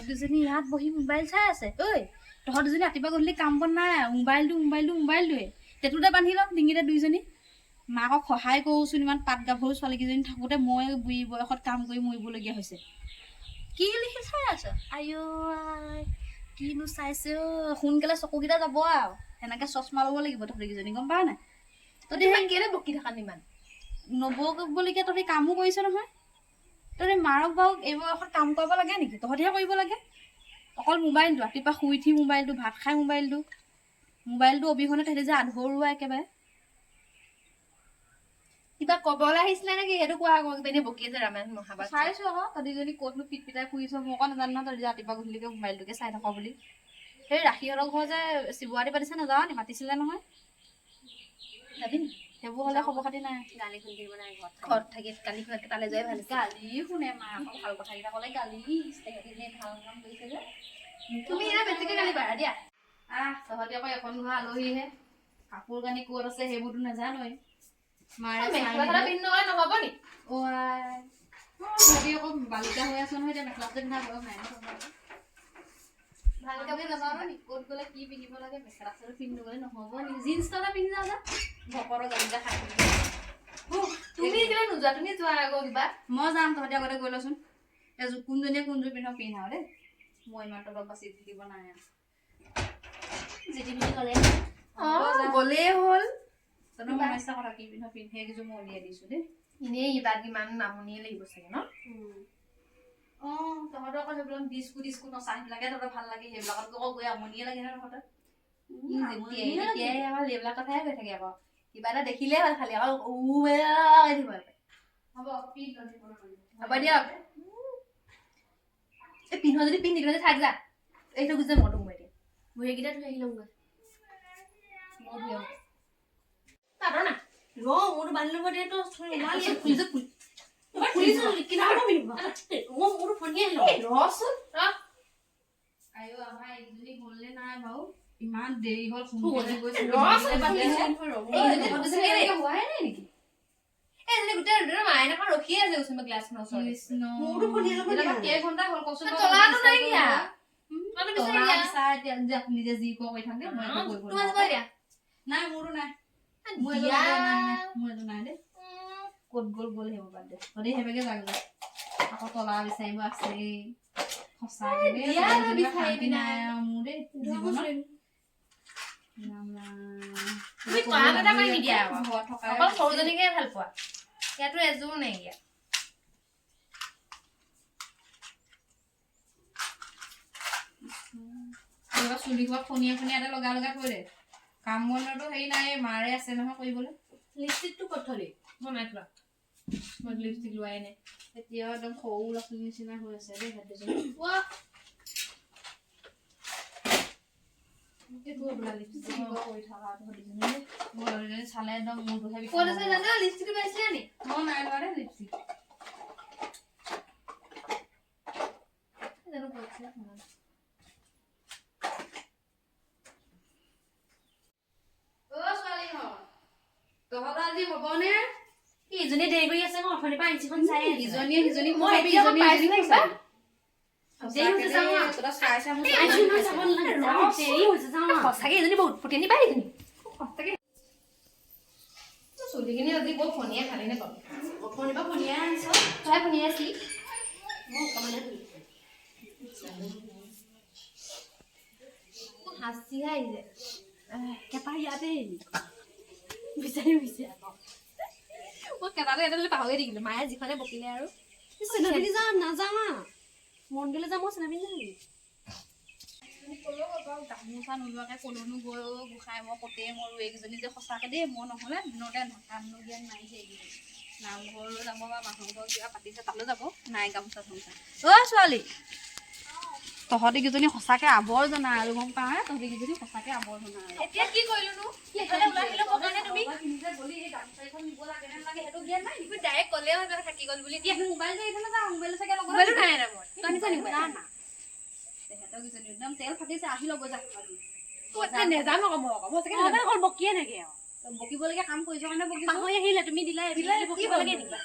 দুজনী ইয়াত বহি মোবাইল চাই আছে। ঐ তহঁত দুজনী ৰাতিপুৱা গধূলি কাম বন নাই, মোবাইলটোৱে তেতুতে বান্ধি লওক ডিঙিতে দুইজনী। মাকক সহায় কৰোচোন, ইমান পাত গাভৰু ছোৱালীকেইজনী থাকোঁতে মই বুঢ়ী বয়সত কাম কৰি মৰিবলগীয়া হৈছে। কি লিখি চাই আছ? আইঅ কিনো চাইছে সোনকালে চকুকেইটা যাব আৰু সেনেকে চশমা ল'ব লাগিব তহঁতিকেইজনী, গম পাৱ নাই? তহঁতি কেলে বকি থকা ইমান নবকবলগীয়া তহঁতি কামো কৰিছ নহয়। তহঁতি মাৰক বাৰু এই বয়সত কাম কৰিব লাগে নেকি? তহঁতিহে কৰিব লাগে। অকল মোবাইলটো ৰাতিপুৱা শুই উঠি মোবাইলটো, ভাত খাই মোবাইলটো অবিহনে তহঁতি যে আধৰুৱা একেবাৰে। কিবা কবলৈ আহিছিলে নেকি? সেইটো কোৱা আকৌ এনেই বকি আছে ৰামায়ণ মহাভাৰত চাইছো আকৌ তহঁতিজনী ক'তনো পিটপিটাই ফুৰিছ। মই আকৌ নাজানো নহয় তহঁতি ৰাতিপুৱা গধূলিকে মোবাইলটোকে চাই থাক বুলি। সেই ৰাখীহঁতৰ ঘৰ যে শিৱৰাতি পাতিছে নাযাৱ নি? মাতিছিলে নহয়, যাবি নি? সেইবোৰ হ'লে খবৰ খাতি নাই। গালি শুনি থাকিব নাই, ঘৰত থাকি গালি শুনাতকে তালৈ যোৱাই ভাল। গালি শুনে মাকক ভাল কথাকেইটা ক'লে গালি। ভাল কাম কৰিছে যে তুমি এনে বেছিকে গালি পাৰা দিয়া। তহঁতি আকৌ এখন ঘৰ আলহীহে, কাপোৰ কানি ক'ত আছে সেইবোৰতো নাজানই। মাৰে মেখেলা পিন্ধি নহ'ব নি? তহঁতি আকৌ বালিকা হৈ আছ নহয়, এতিয়া মেখেলা চাদৰ পিন্ধা বয়স নাই নহয়। ভালকে নাজানো নি ক'ত গ'লে কি পিন্ধিব লাগে? মেখেলা চাদৰ পিন্ধি গ'লে নহ'ব নি? জিন্স এটা পিন্ধি যাওঁ যা, ভকৰৰ গালিটা খাই তুমি কেলে নোযোৱা? তুমি যোৱা আকৌ কিবা। মই যাম, তহঁতি আগতে গৈ লচোন। কোনজনীয়ে কোনযোৰ পিন্ধক পিন্ধাও দেই, মই ইমান তলত বাচি দিব নাই আৰু। জিতি পিন্ধি গ'লেই হ'ল। তহঁতৰ সমস্যা কথা কি পিন্ধ পিন্ধে সেইকেইযোৰ মই উলিয়াই দিছো দেই। এনেই ইবাৰ কিমান নামনিয়ে লাগিব চাগে ন? তহঁতৰ আকৌ সেইবিলাক ডিস্কো নচা সেইবিলাকে তহঁতৰ ভাল লাগে, সেইবিলাকত আকৌ গৈ আমনিয়ে লাগে নহয় তহঁতৰ। যেতিয়াই আমাৰ এইবিলাক কথাই কৈ থাকে আকৌ, কিবা এটা দেখিলে ভাল খালি আকৌ হ'ব হ'ব দিয়ক। এই পিন্ধ যদি পিন্ধি দিলে থাক যা, এইটো গুজে মতো মই এতিয়া ভৰিকেইটা ধুই আহি লওঁগৈ। মই ধুই আহোঁ পাৰ না মোৰতো বান্ধি ল'ব দিয়ে। ইমান দেৰি হ'ল মায়ে ৰখিয়ে আছে গ্লাছ নিজে যি কৰি থাকে নাই মোৰো নাই। মোৰ নাই দেই, ক'ত গ'ল সেইবোৰ বাদ দে। তহঁতি সেইভাগে যাক যা, আকৌ তলা বিচাৰিব আছেই। সঁচাকে শান্তি নাই মোৰ দেই জীৱনত। সৰুজনীকে ভাল পোৱা, ইয়াতো এযোৰ নাইকিয়া। চুলিখোৱা ফনিয়ে এটা লগাই থৈ দে। কাম বনতো হেৰি নাই, মাৰে আছে নহয় কৰিবলৈ। লিপষ্টিকটো ক'ত থলি? মই নাই থোৱা, মই লিপষ্টিক লোৱাই নাই। এতিয়াও একদম সৰু ল'ৰা ছোৱালীৰ নিচিনা হৈ আছে দেই ভাতিজনী। চালে একদম মূৰটোহে লিপষ্টিকটো পাইছিলে নি? মই নাই লোৱা দেই লিপষ্টিক। তহঁতৰ আজি হ'বনে? ইজনী দেৰি কৰি আছে, মই অথনিৰ পৰা ইঞ্চিখন চাই আছো। ইজনী মই এতিয়া পাইছো নে কিবা? সঁচাকে এজনী বহুত ফুটেনি পাই এজনী। চুলিখিনি আজি বৰ ফনিয়ে খালি নে বাৰু? অথনিৰ পৰা ফনিয়াই আনিছ। তই ফনিয়াই আছিলি? হাঁচিহে আহিছে। কেঁপা ইয়াতেই বিচাৰি মই কেঁপাটো এটা পাহৰি থাকিলো। মায়ে যিখনে বকিলে আৰু নাযাওঁ মন্দিৰলৈ যাম। মই চিনাবি নাই গামোচা নোলোৱাকে কলৈনো গৈ গোসাই মই কতেই মৰো। এইকেইজনী যে সঁচাকে দেই, মই নহ'লে দিনতে কাম নগিয়ান নাই যে এইকেইজনী। নামঘৰলৈ যাব বা মানুহৰ ঘৰত কিবা পাতিছে তালৈ যাব, নাই গামোচা চামোচা। ছোৱালী তহঁতি কেইজনী সঁচাকে আৱৰ্জনা আৰু গম পাওঁ। তহঁতি কেইজনী সঁচাকে আৱৰ্জনা। এতিয়া কি কৰিলো? ডাইৰেক্ট ক'লে থাকি গ'ল বুলি। মোবাইল যে এইফালে যা, মোবাইল চাগে মোবাইলো নাই না মই। তই নিছা নি? কিজনী একদম তেল ফাটিছে আহি ল'ব যা নেজানো আকৌ মই চাগে অকল বকিয়ে নেকি আৰু বকিবলগীয়া কাম কৰিছ কাৰণে বকিছ পাহৰি আহিলে তুমি দিলা বকিব লাগে নেকি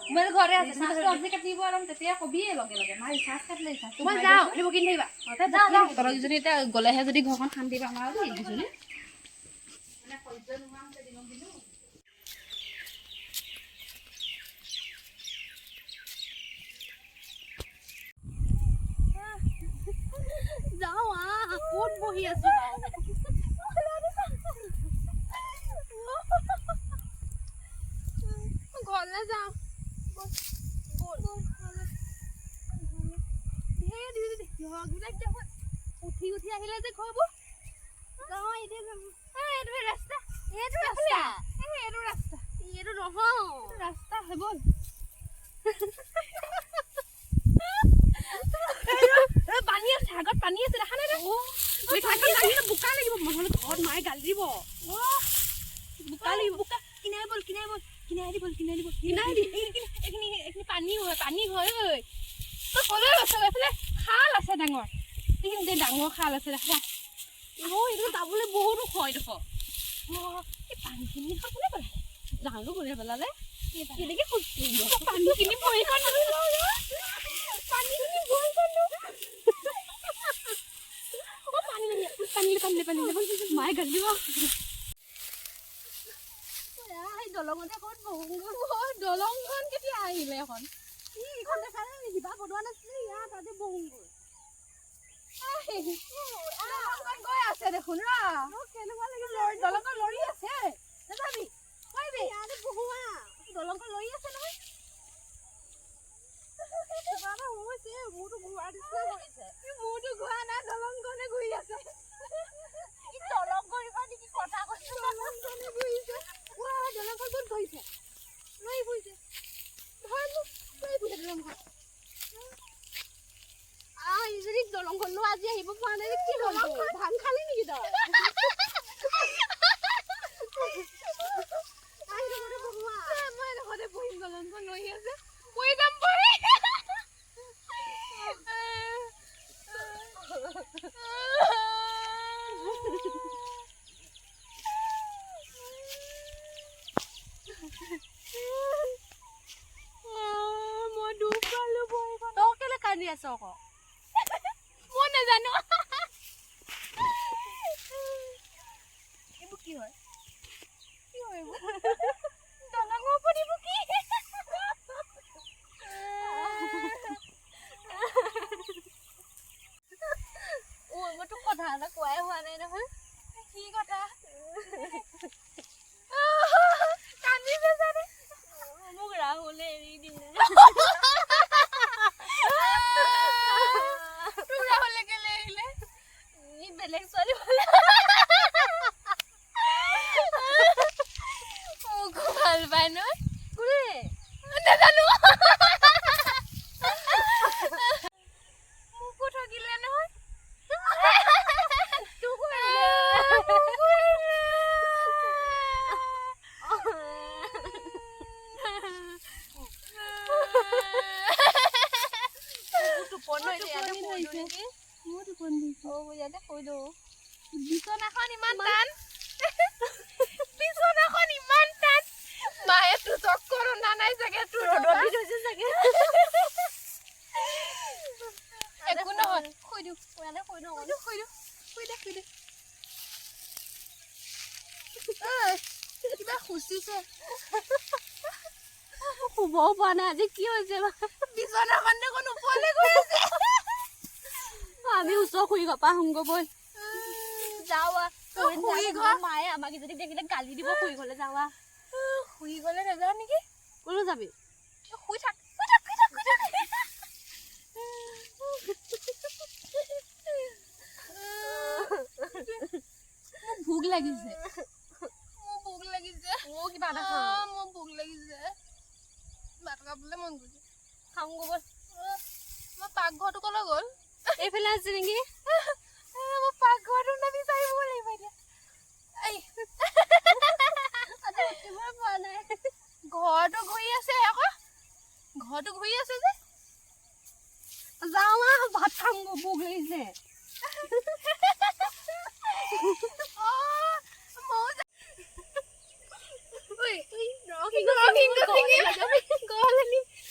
মোবাইল ঘৰতে আছে চাৰ্জটো আজি কাটিব আৰু তেতিয়া কবিয়ে লগে লগে মা ৰিচাৰ্জ কাটিলে ৰিচাৰ্জটো মই যাওঁ তুমি বকি নিবা যাওঁ তহঁতকেইজনী এতিয়া গ'লেহে যদি ঘৰখন শান্তি পাম আৰু দেই এইকেইজনী মানে সহ্য নোহোৱা হৈছে দিনক দিনো যাওঁ ক'ত বহি আছো ঘৰলৈ যাওঁ উঠি উঠি আহিলে যে ঘৰবোৰ এইটো ৰাস্তা এইটো ৰাস্তা এইটো ৰাস্তা এইটো নহয় ৰাস্তা হ'ব পানী আছে আগত পানী আছে দেখা নাই বোকা লাগিব নহ'লে ঘৰত মায়ে গালি দিব বোকা লাগিব বোকা কিনাই বল এইখিনি পানী হয় ক'লৈ গৈছে এইফালে খাল আছে ডাঙৰ এইখিনি ডাঙৰ খাল আছে দেখা এইটো যাবলৈ বহুতো হয় দেখোন এই পানীখিনি কোনে পেলালে জানো কোনে পেলালে কেনেকৈ পানীখিনি ভৰিখন মায়ে গালি দিব দলঙতে ক'ত বহু দলংখন কেতিয়া আহিলে এখন এইখন দেখালে কিবা বনোৱা নাছিলে ইয়াত তাতে বহুগৈ গৈ আছে দেখোন কেনেকুৱা লাগিল দলংখন লৰি আছে নাযাবি বহুৱা দলংখন লৰি আছে নহয় মোৰতো ঘূৰা নাই দলংখনে ঘূৰি আছে দলং কৰিবা নেকি কথা কৈছে দলংখনে ঘূৰিছে দলংখন ক'ত ঘূৰিছে লৈ ফুৰিছে দলংখন যদি দলংখনো আজি আহিব পৰা নাই কি ধান খালি নেকি তই মই এডোখৰতে বহিম দলংখন লৈ আছে কৈ যাম পৰি মই দুখ পালো তই কেলে কান্দি আছ আকৌ মই নাজানো এইবোৰ কি হয় দলঙৰ ওপৰত এইবোৰ কি মইতো কথা এটা কোৱাই হোৱা নাই নহয় কি কথা কান্দিছে জানে মোক ৰাহুলে এৰি দিলে তোক ৰাহুলে কেলে এৰিলে ই বেলেগ ছোৱালী বোলে মোকো ভাল পায় নহয় কোনে নাজানো মোকো ঠগিলে নহয় বিছনাখন ইমান টান মায়ে তোৰ চক কৰোনা নাই চাগে তোৰ ৰদত হৈছে চাগে একো নহয় শুই দিওঁ কিবা খুচিছে শুবও পৰা নাই আজি কি হৈছে বিছনাখন দেখোন ওপৰলৈ গৈ আছে আমি ওচৰ শুই গপা শুংগ বল যাওয়া মায়ে আমাক যদি দেখিলে গালি দিব শুই গলে যাওয়া শুই গলে নাযাও নেকি কলৈ যাবি শুই থাক ভোক লাগিছে মোৰ কিবা এটা মোৰ ভোক লাগিছে ভাত খাবলৈ মন গৈছে খাওঁ বল মই পাকঘৰটো কলৈ গ'ল এইফালে আছে নেকি মই পাকঘৰটো বিচাৰিব লাগিব এতিয়া ঘৰটো ঘূৰি আছে আকৌ ঘৰটো ঘূৰি আছে যে যাওঁ ভাত খাম ভোক লাগিছে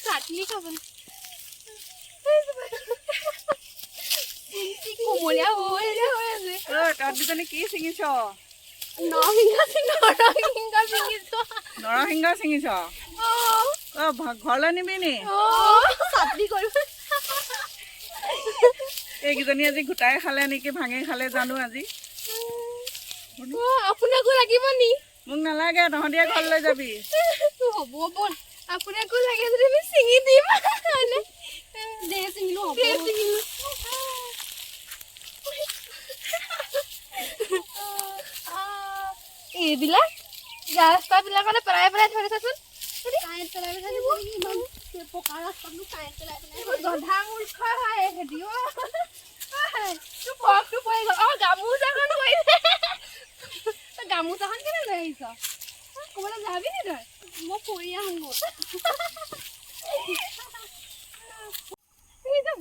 চাটনি খাবলৈ কোমলীয়া হৈ আছে তহঁত দুজনী কি ছিঙিছ নৰসিংহ চিঙিছো নৰসিংহ ছিঙিছ ঘৰলৈ নিবি নি চাটনি কৰিব এইকেইজনী আজি গোটাই খালে নেকি ভাঙি খালে জানো আজি আপোনাকো লাগিব নি মোক নালাগে তহঁতিয়ে ঘৰলৈ যাবি হ'ব বল আপোনাকো লাগে যদি আমি ছিঙি দিম দে ছিঙিলো হ'ব এইবিলাক ৰাস্তাবিলাকতে পেলাই পেলাই থৈ দিছাচোন গধা মূৰ্খ হয় সিহঁতি গামোচাখন গামোচাখন কেনে লৈ আহিছ ক'বলৈ যাবি নি তই মই পৰি আহোঁ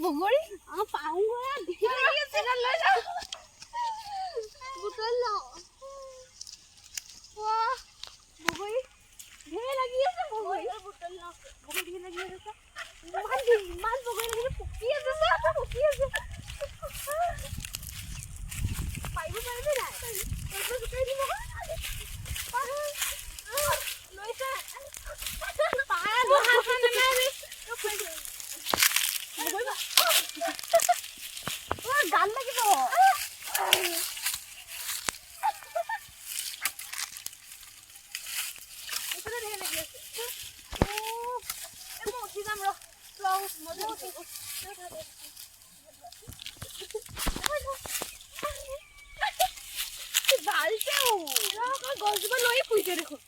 বগৰী পাওঁ লৈ যাওঁ বুটল লওঁ বগৰী ঢেৰ লাগি আছে বগৰী বুটল লওঁ বগৰী ঢেৰ লাগি আছে ইমান বগৰী লাগি পকি আছে পকি আছে পাৰিব পাৰিবি নাই জোকাই দিব লৈছে গান লাগিব উঠি যাম গছজোপা লৈ ফুৰিছে দেখোন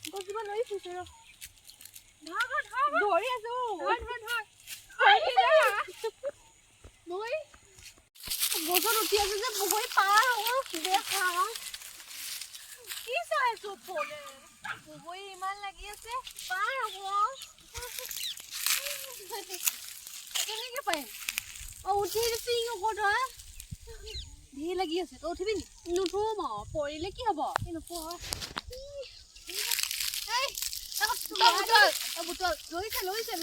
গছজোপা লৈ ফুৰিছে ধৰি আছো মই গছত উঠি আছো যে বগৰী পাৰ দেখা কি চাই আছো ফোনে বগৰী ইমান লাগি আছে পাৰ হ'ব কেনেকে পাৰিম উঠি চিং আকৌ তই ঢেৰ লাগি আছে তই উঠিবি নি নুঠো পৰিলে কি হ'ব বুটল লৈছে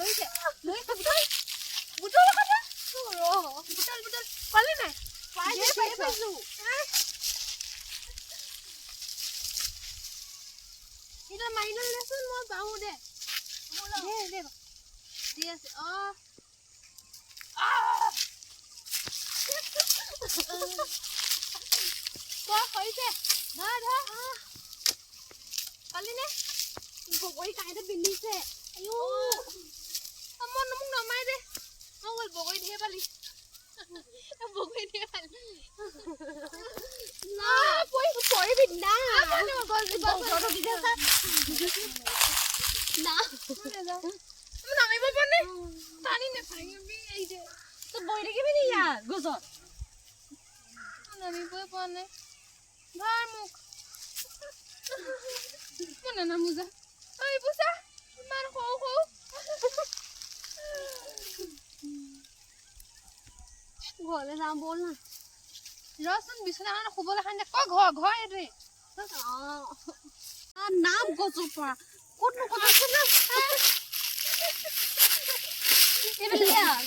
বুটল পালি নাই পাইছো এটা মাৰি লৈ দেচোন মই যাওঁ দে দি আছে হৈছে পালি নে বগৰী কাঁইতে পিন্ধিছে মোক নমাই দে বগৰী ঢেৰ পালি পৰিবি নামিব পানে টানি নেপাৰিবি তই বহি থাকিবি নি ইয়াত গছত নামিবই পোৱা নাই ভাৰ মোক মই নানামো যা এইবোৰ চা ইমান সৰু ঘৰলৈ যাওঁ বল না ৰচোন বিচনাখন শুবলৈ খাই ক ঘৰ এইটোৱে নাম গছৰ পৰা ক'তনো কথা আছে না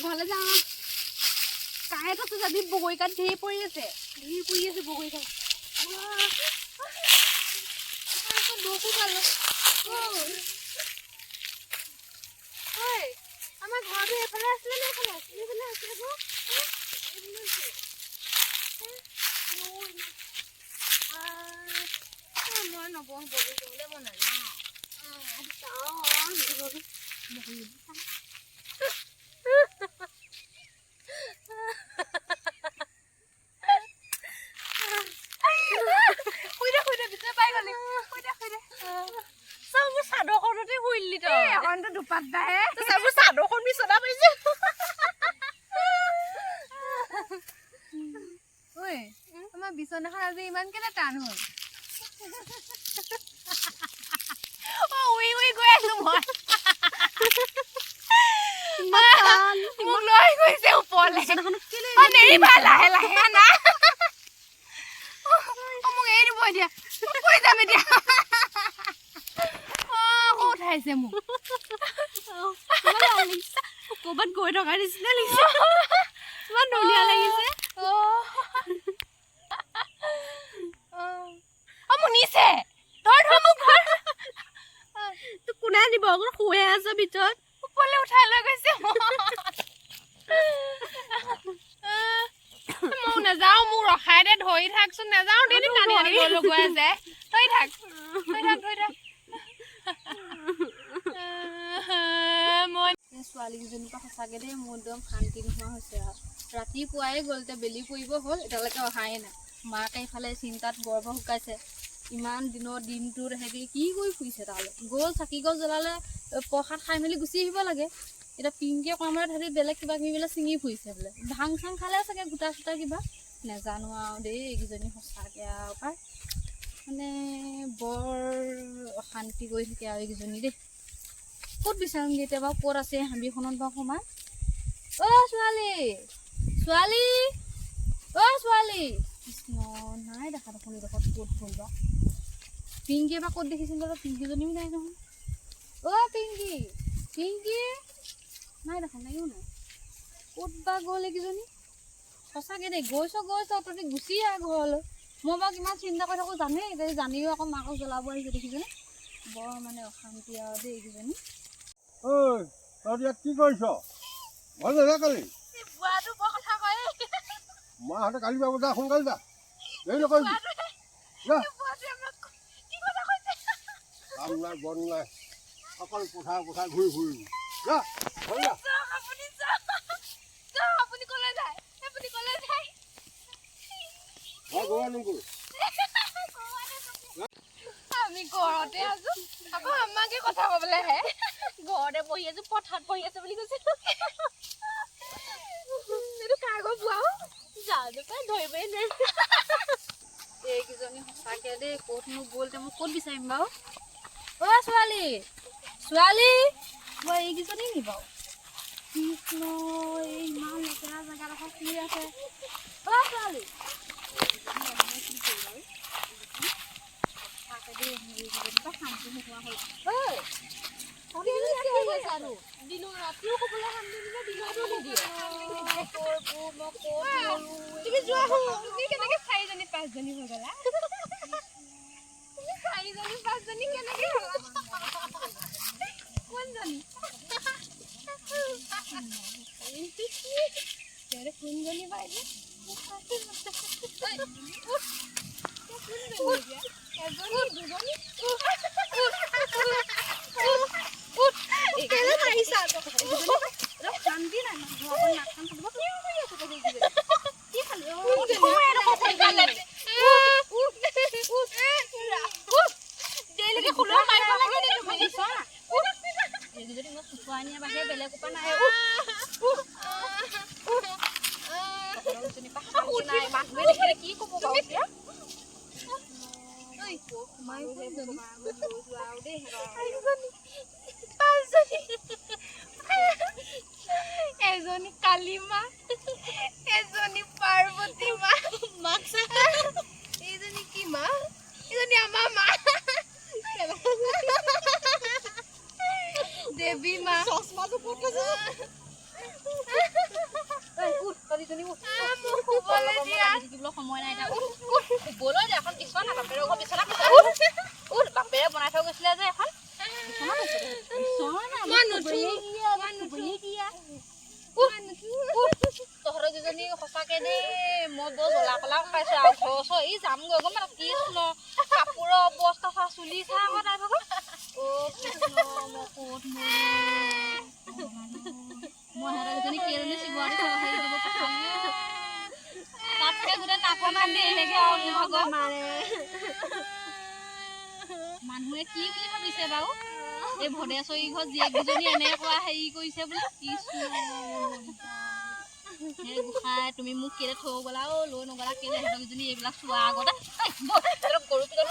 ঘৰলৈ যাওঁ কাহে কৈছো যাবি বগৰী কাঠ ঢেৰ পৰি আছে বগৰী কাঠ দুখো পালো আমাৰ ঘৰটো এইফালে আছিলে নে এইফালে আছিলে মই নবওঁ বগৰী খাবলৈ মই নাযাওঁ চাদৰখনতে শুইলি তই দুপাত দাহে চাদৰখন বিচনা পাইছে আমাৰ বিচনাখন আজি ইমান কেনে টান হ'ল উই গৈ আছো মই মোক লৈ গৈছে ওপৰলৈ নেৰিবা লাহে লাহে না মোক এৰি দিব এতিয়া কৈ যাম এতিয়া উঠাইছে মোক ক'ৰবাত গৈ থকা নিচিনা লাগিছে ইমান ধুনীয়া লাগিছে মুনিছে ধৰ মোক ধৰ তোক কোনে দিব অকল শুৱে আছ ভিতৰত ওপৰলৈ উঠাই লৈ গৈছে মই নাযাওঁ মোক ৰখাই দে ধৰি থাকচোন নাযাওঁ দেই টানি আনি লগোৱা আছে ধৰি থাক ছোৱালীকেইজনীৰ পৰা সঁচাকৈ দেই মোৰ একদম শান্তি নোহোৱা হৈছে আৰু ৰাতিপুৱাই গ'ল এতিয়া বেলি পৰিব হ'ল এতিয়ালৈকে অহাই নাই মাকে ইফালে চিন্তাত গৰ্ভ শুকাইছে ইমান দিনটোত সিহঁতি কি কৰি ফুৰিছে তালৈ গ'ল চাকি গছ জ্বলালে প্ৰসাদ খাই মেলি গুচি আহিব লাগে এতিয়া পিংকিয়ে কোৱা মতে সিহঁতি বেলেগ কিবা কিবিবিলাক ছিঙি ফুৰিছে বোলে ভাং চাং খালে চাগে গোটা চোটা কিবা নেজানো আৰু দেই এইকেইজনী সঁচাকৈ আৰু পাই মানে বৰ অশান্তি কৰি থাকে আৰু এইকেইজনী দেই ক'ত বিচাৰোঁগৈ এতিয়া বাৰু ক'ত আছে হাবিখনত বাৰু সোমাই ছোৱালী কৃষ্ণ নাই দেখা দেখোন এইডোখৰত ক'ত গ'ল বাৰু পিংকিয়ে বা ক'ত দেখিছিল বাৰু পিংকিজনীও নাই নহয় পিংকি নাই দেখা নাইও নাই ক'ত বা গ'ল এইকেইজনী সঁচাকৈ দেই গৈছ তহঁতি গুচি আহ ঘৰলৈ মই বাৰু কিমান চিন্তা কৰি থাকোঁ জানেই এতিয়া জানিও আকৌ মাকক জ্বলাব আহিছে দেখিছেনে বৰ মানে অশান্তি আৰু দেই এইকেইজনী ঐ তহঁতি ইয়াত কি কৰিছ ভাল নাযায় কালি বুঢ়াটো বৰ কথা কয় মাহঁতে কালি পাব যা সোনকালে যা দেৰি নকৰিবি যা কাম নাই বন নাই অকল পথাৰ ঘূৰি ফুৰিবি যা হৈ যা আপুনি ক'লে যায় গৰু আনোগৈ আমি ঘৰতে আছো আকৌ আমাকে কথা ক'বলৈ আহে ঘৰতে বহি আছো পথাৰত বহি আছে বুলি কৈছে এইটো কাৰ ঘৰ পোৱাও যাওঁতে পাই ধৰিবই নোৱাৰিছে এইকেইজনী সঁচাকৈ দেই ক'তনো গ'ল এতিয়া মই ক'ত বিচাৰিম বাৰু ছোৱালী মই এইকেইজনী নি বাৰু কৃষ্ণ এই ইমান লেতেৰা জেগাডোখৰ ফুৰি আছে ছোৱালী শান্তি নোহোৱা হ'ল দিনৰ ৰাতিও ক'বলৈ শান্তি নিদিয়ে দিনতো নিদিয়ে তুমি যোৱা তুমি কেনেকে 4জনী 5জনী হৈ গ'লা তুমি 4জনী 5জনী কেনেকে হ'লা কোনজনী কোনজনী বাইদেউ এজনী কালী মা এজনী পাৰ্বতী মা এইজনী কি মা এজনী আমাৰ মা দেৱী মা চশমাটো ক'ত আছে সময় নাই ব'লৈ দে এখন বিচনা বাপেৰে বিচনা বাপেৰে বনাই থৈ গৈছিলে যে এখন তহঁতৰ দুজনী সঁচাকে দেই মই বৰ জ্বলা কলা পাইছো আৰু ঘৰ ওচৰ এই যামগৈ গম পালা কি কাপোৰৰ অৱস্থা চা চুলি চা আকৌ তাই ভাগৰ মই সিহঁতৰ দুজনী কেইজনী চিবুৱাটো হেৰি কৰিব পঠাম তাতকে গোটেই নাকৰ কান্দি এনেকে আৰু ভাগৰ মানুহে কি বুলি ভাবিছে বাৰু এই ভদেশ্বৰী ঘৰ জীয়েকজনী এনেকুৱা হেৰি কৰিছে বোলে সেই গোসাঁই তুমি মোক কেলে থৈ গ'লা লৈ নগ'লা কেলে সিহঁতকেইজনী এইবিলাক চোৱা আগতে গৰু পিছত